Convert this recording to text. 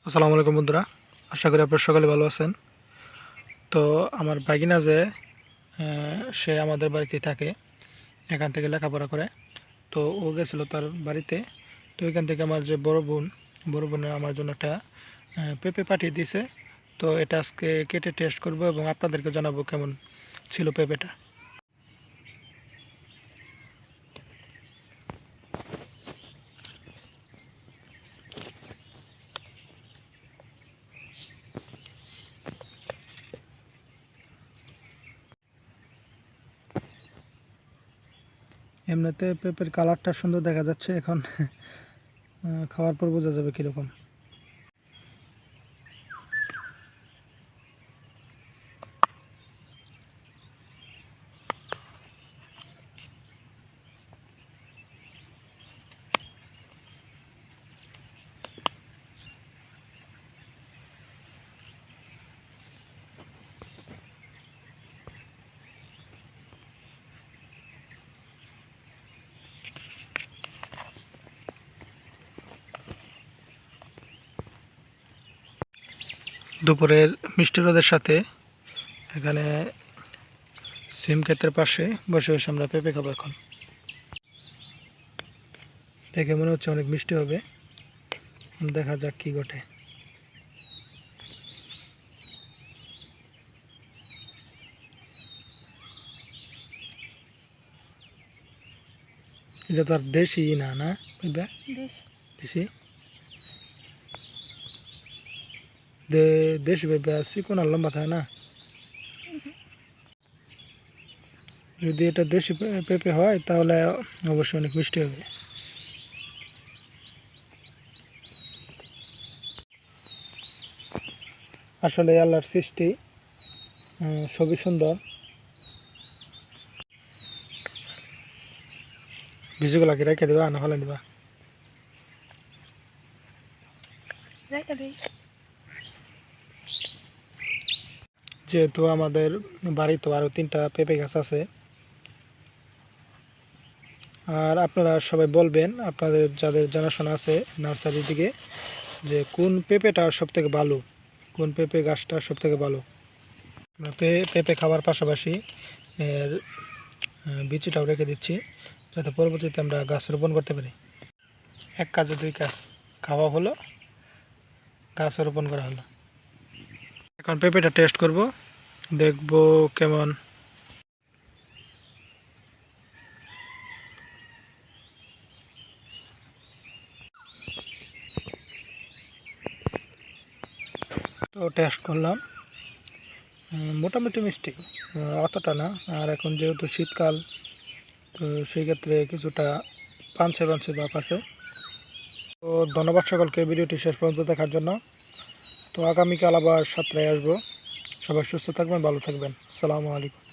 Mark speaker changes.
Speaker 1: আসসালামু আলাইকুম বন্ধুরা, আশা করি আপনারা সকালে ভালো আছেন। তো আমার ভাগিনা যে সে আমাদের বাড়িতেই থাকে, এখান থেকে লেখাপড়া করে। তো ও গেছিলো তার বাড়িতে। তো এখান থেকে আমার যে বড় বোনের আমার জন্য একটা পেঁপে পাঠিয়ে দিয়েছে। তো এটা আজকে কেটে টেস্ট করব এবং আপনাদেরকে জানাবো কেমন ছিল পেঁপেটা। এমনিতে পেঁপের কালারটা সুন্দর দেখা যাচ্ছে, এখন খাওয়ার পর বোঝা যাবে কীরকম। দুপুরের মিষ্টি রোদের সাথে এখানে সিম ক্ষেতের পাশে বসে বসে আমরা পেঁপে খাবো। এখন দেখে মনে হচ্ছে অনেক মিষ্টি হবে, দেখা যাক কি ঘটে। এটা তো আর দেশি না, না পেঁপে? দেশি দেশি পেঁপে আছে, কোন লম্বা থাকে না। যদি এটা দেশি পেঁপে হয় তাহলে অবশ্যই অনেক মিষ্টি হবে। আসলে আল্লাহর সৃষ্টি সবই সুন্দর। বীজগুলাকে রেখে দেবা না ফেলে দেবা? যেহেতু আমাদের বাড়িতে আরও 3টা পেঁপে গাছ আছে, আর আপনারা সবাই বলবেন আপনাদের যাদের জানাশোনা আছে নার্সারির দিকে, যে কোন পেঁপেটা সব থেকে ভালো, কোন পেঁপে গাছটা সব থেকে ভালো। পেঁপে খাওয়ার পাশাপাশি এর বিচিটাও রেখে দিচ্ছি, যাতে পরবর্তীতে আমরা গাছ রোপণ করতে পারি। এক কাজে দুই কাজ, খাওয়া হলো, গাছ রোপণ করা হলো। এখন পেঁপেটা টেস্ট করব, দেখব কেমন। তো টেস্ট করলাম, মোটামুটি মিষ্টি, অতটা না। আর এখন যেহেতু শীতকাল, তো সেই ক্ষেত্রে কিছুটা পাঞ্চে পাঞ্চে ভাব আছে। তো ধন্যবাদ সকলকে ভিডিওটি শেষ পর্যন্ত দেখার জন্য। তো আগামীকাল আবার 7টায় আসবো। সবাই সুস্থ থাকবেন, ভালো থাকবেন। আসসালামু আলাইকুম।